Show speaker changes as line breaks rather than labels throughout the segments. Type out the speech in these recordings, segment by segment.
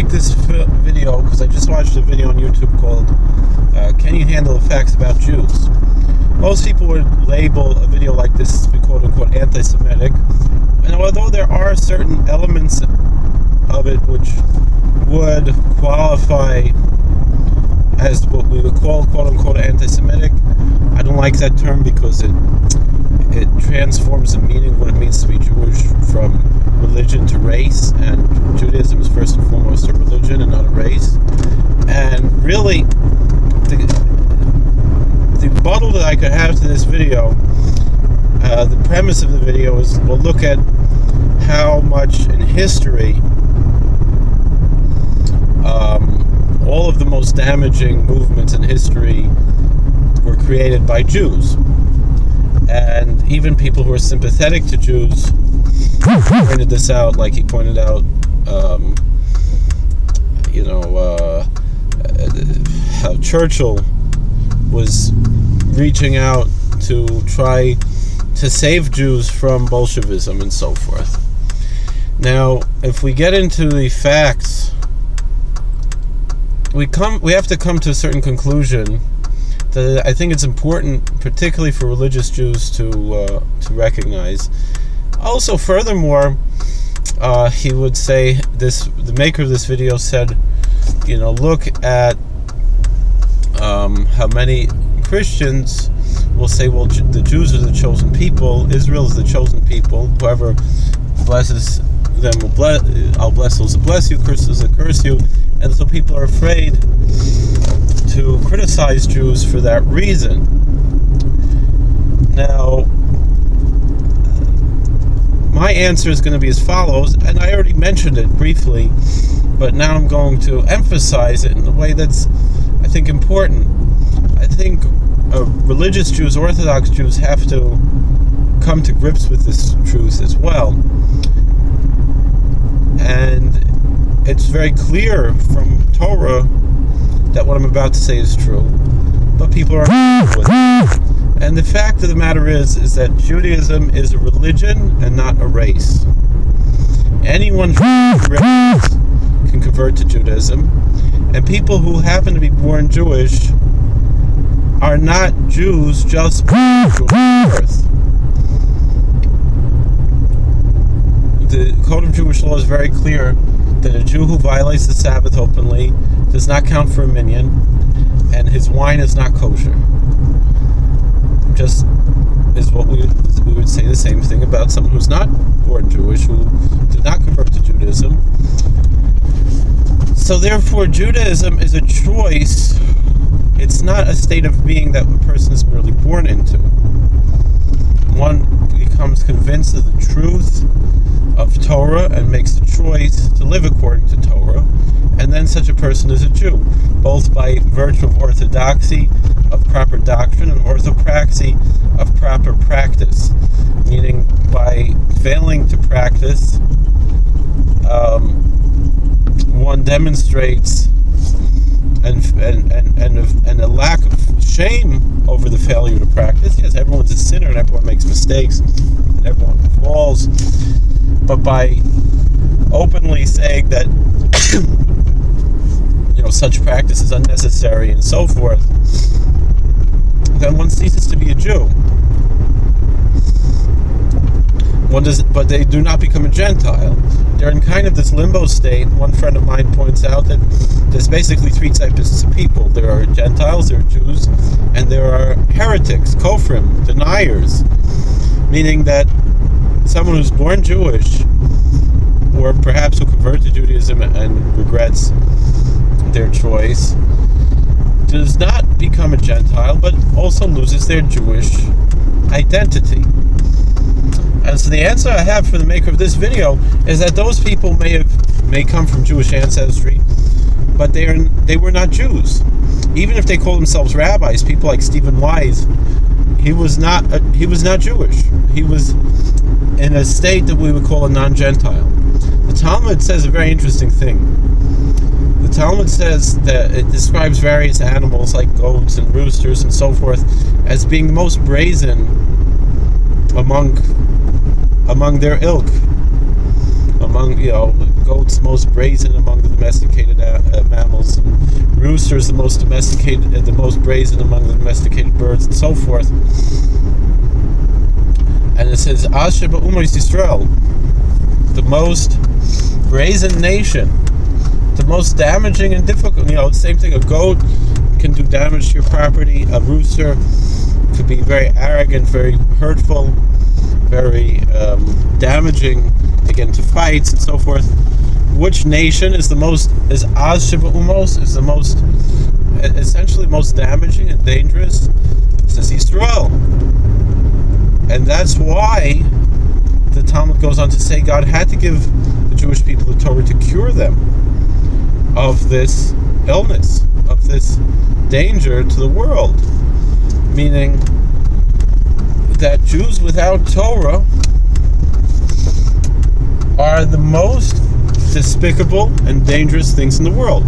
make this video because I just watched a video on YouTube called Can You Handle the Facts About Jews? Most people would label a video like this as quote-unquote anti-Semitic, and although there are certain elements of it which would qualify as what we would call quote-unquote anti-Semitic, I don't like that term because it transforms the meaning of what it means to be Jewish from religion to race, and Judaism is first and foremost a religion and not a race. And really, the rebuttal that I could have to this video, the premise of the video is we'll look at how much in history all of the most damaging movements in history were created by Jews. And even people who are sympathetic to Jews pointed this out, like he pointed out, how Churchill was reaching out to try to save Jews from Bolshevism and so forth. Now, if we get into the facts, we have to come to a certain conclusion that I think it's important, particularly for religious Jews, to recognize. Also, furthermore, he would say the maker of this video said, look at how many Christians will say, well, the Jews are the chosen people, Israel is the chosen people, whoever blesses them will bless, I'll bless those that bless you, curse those that curse you. And so people are afraid to criticize Jews for that reason. Now, my answer is going to be as follows, and I already mentioned it briefly, but now I'm going to emphasize it in a way that's, I think, important. I think religious Jews, Orthodox Jews, have to come to grips with this truth as well. And it's very clear from Torah that what I'm about to say is true, but people are not with it. And the fact of the matter is that Judaism is a religion and not a race. Anyone from race can convert to Judaism, and people who happen to be born Jewish are not Jews just by birth. The Code of Jewish Law is very clear that a Jew who violates the Sabbath openly does not count for a minyan, and his wine is not kosher. Just is what we would say the same thing about someone who's not born Jewish, who did not convert to Judaism. So therefore, Judaism is a choice. It's not a state of being that a person is merely born into. One becomes convinced of the truth of Torah and makes the choice to live according to Torah, and then such a person is a Jew, both by virtue of orthodoxy, of proper doctrine, and orthopraxy, of proper practice, meaning by failing to practice, one demonstrates and a lack of shame over the failure to practice. Yes, everyone's a sinner and everyone makes mistakes and everyone falls, but by openly saying that such practice is unnecessary and so forth, then one ceases to be a Jew. But they do not become a Gentile. They're in kind of this limbo state. One friend of mine points out that there's basically three types of people. There are Gentiles, there are Jews, and there are heretics, kofrim, deniers, meaning that someone who's born Jewish, or perhaps who converts to Judaism and regrets their choice, does not become a Gentile, but also loses their Jewish identity. And so the answer I have for the maker of this video is that those people may come from Jewish ancestry, but they were not Jews. Even if they call themselves rabbis, people like Stephen Wise, he was not Jewish. He was in a state that we would call a non-Gentile. The Talmud says a very interesting thing. The Talmud says that it describes various animals like goats and roosters and so forth as being the most brazen among their ilk. Among goats most brazen among the domesticated mammals, and roosters the most domesticated, the most brazen among the domesticated birds, and so forth. And it says, Asher ba'umayis Yisrael, the most brazen nation, the most damaging and difficult. Same thing, a goat can do damage to your property, a rooster could be very arrogant, very hurtful, very damaging, again, to fights and so forth. Which nation is the most, is Az Sheba Umos, is the most, essentially most damaging and dangerous? It says Yisrael. And that's why the Talmud goes on to say God had to give the Jewish people the Torah to cure them of this illness, of this danger to the world. Meaning that Jews without Torah are the most despicable and dangerous things in the world.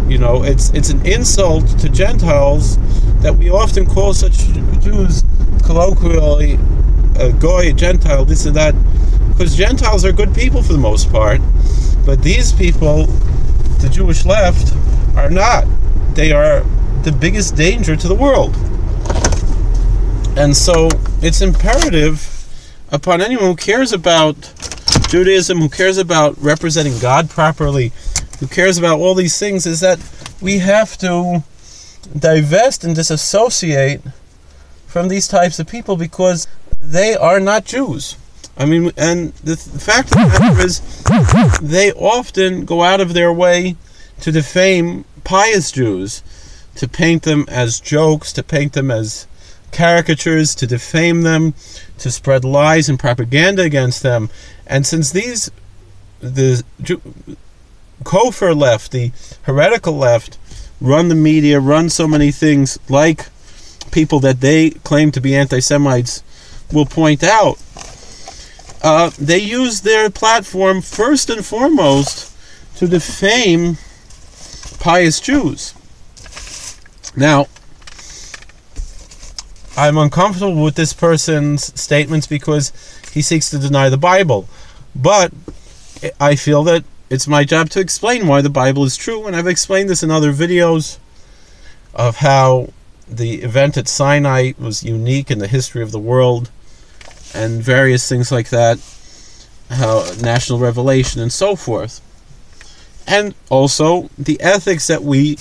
It's an insult to Gentiles that we often call such Jews colloquially a goy, a Gentile, this and that, because Gentiles are good people for the most part, but these people, the Jewish left, are not. They are the biggest danger to the world. And so it's imperative upon anyone who cares about Judaism, who cares about representing God properly, who cares about all these things, is that we have to divest and disassociate from these types of people, because they are not Jews. And the fact of the matter is, they often go out of their way to defame pious Jews, to paint them as jokes, to paint them as caricatures, to defame them, to spread lies and propaganda against them. And since the kofar left, the heretical left, run the media, run so many things, like people that they claim to be anti-Semites will point out, they use their platform first and foremost to defame pious Jews. Now, I'm uncomfortable with this person's statements because he seeks to deny the Bible. But I feel that it's my job to explain why the Bible is true, and I've explained this in other videos of how the event at Sinai was unique in the history of the world, and various things like that, how national revelation and so forth. And also the ethics that we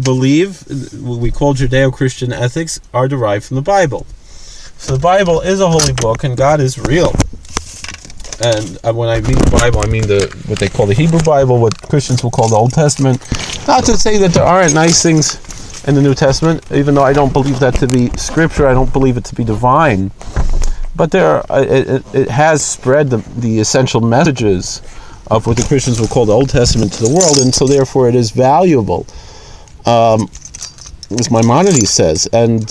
believe, we call Judeo-Christian ethics, are derived from the Bible. So the Bible is a holy book, and God is real. And when I mean the Bible, I mean what they call the Hebrew Bible, what Christians will call the Old Testament. Not to say that there aren't nice things in the New Testament, even though I don't believe that to be scripture, I don't believe it to be divine. But it has spread the essential messages of what the Christians will call the Old Testament to the world, and so therefore it is valuable, as Maimonides says. And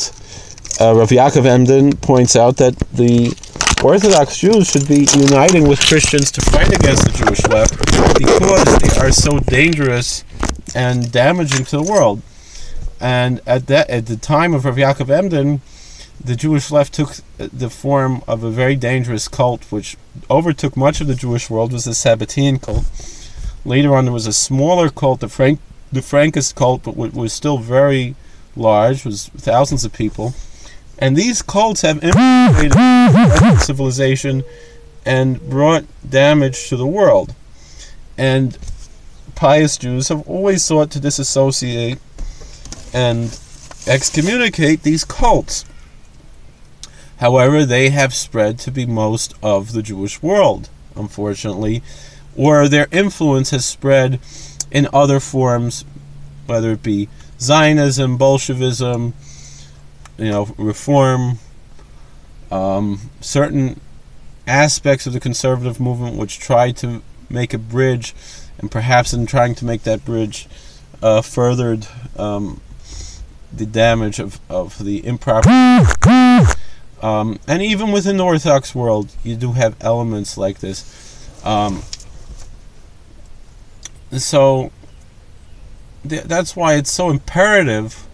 Rabbi Yaakov Emden points out that the Orthodox Jews should be uniting with Christians to fight against the Jewish left, because they are so dangerous and damaging to the world. And at the time of Rabbi Yaakov Emden, the Jewish left took the form of a very dangerous cult which overtook much of the Jewish world, was the Sabbatean cult. Later on there was a smaller cult, the Frankist cult, but was still very large, was thousands of people. And these cults have infiltrated civilization and brought damage to the world. And pious Jews have always sought to disassociate and excommunicate these cults. However, they have spread to be most of the Jewish world, unfortunately, or their influence has spread in other forms, whether it be Zionism, Bolshevism, reform, certain aspects of the conservative movement which try to make a bridge, and perhaps in trying to make that bridge furthered the damage of the improper. And even within the Orthodox world, you do have elements like this. So that's why it's so imperative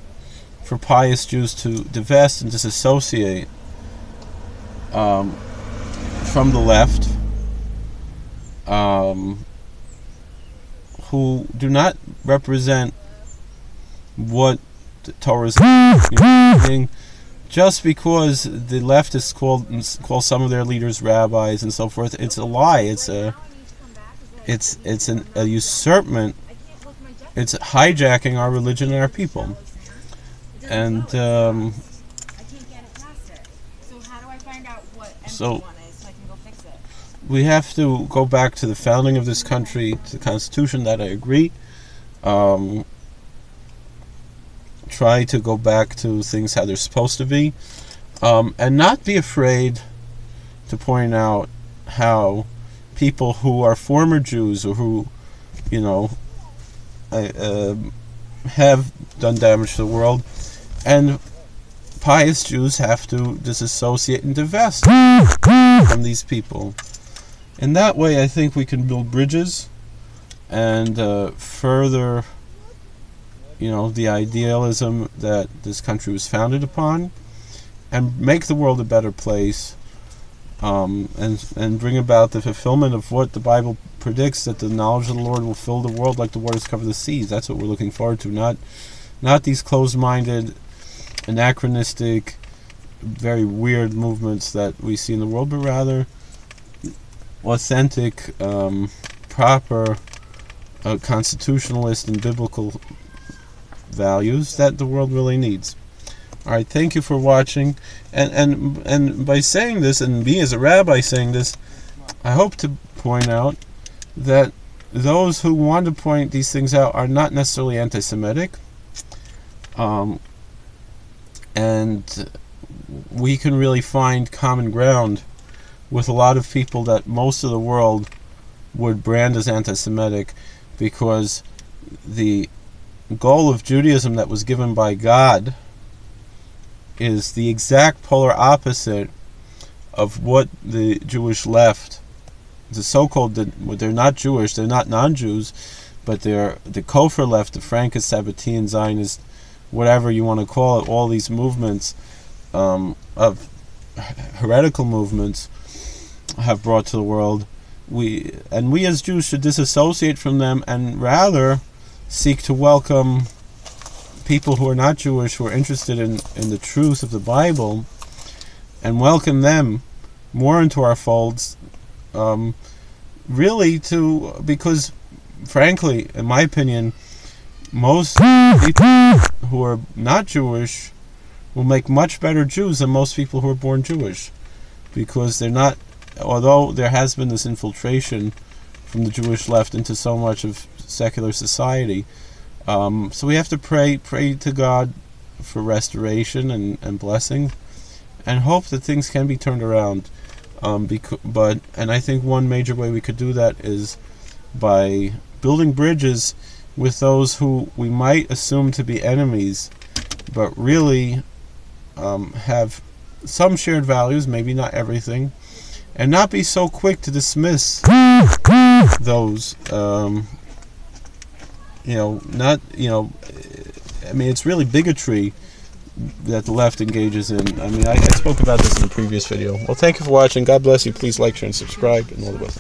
for pious Jews to divest and disassociate from the left, who do not represent what the Torah is meaning. Just because the leftists call some of their leaders rabbis and so forth, it's a lie. It's a usurpment. It's hijacking our religion and our people. And so we have to go back to the founding of this country, to the Constitution. That I agree. Try to go back to things how they're supposed to be, and not be afraid to point out how people who are former Jews or who, have done damage to the world, and pious Jews have to disassociate and divest from these people. In that way, I think we can build bridges and further the idealism that this country was founded upon, and make the world a better place, and bring about the fulfillment of what the Bible predicts, that the knowledge of the Lord will fill the world like the waters cover the seas. That's what we're looking forward to, not these closed-minded, anachronistic, very weird movements that we see in the world, but rather authentic, proper, constitutionalist and biblical values that the world really needs. Alright, thank you for watching, and by saying this, and me as a rabbi saying this, I hope to point out that those who want to point these things out are not necessarily anti-Semitic, and we can really find common ground with a lot of people that most of the world would brand as anti-Semitic, because the goal of Judaism that was given by God is the exact polar opposite of what the Jewish left, the so-called, they're not Jewish, they're not non-Jews, but they're the Kofar left, the Frankist, Sabbatean, Zionist, whatever you want to call it, all these movements of heretical movements have brought to the world. We as Jews should disassociate from them and rather seek to welcome people who are not Jewish, who are interested in the truth of the Bible, and welcome them more into our folds, because frankly, in my opinion, most people who are not Jewish will make much better Jews than most people who are born Jewish, because they're not, although there has been this infiltration from the Jewish left into so much of secular society, so we have to pray to God for restoration and blessing, and hope that things can be turned around. And I think one major way we could do that is by building bridges with those who we might assume to be enemies, but really have some shared values, maybe not everything, and not be so quick to dismiss those. It's really bigotry that the left engages in. I spoke about this in a previous video. Well, thank you for watching. God bless you. Please like, share, and subscribe, and all the best.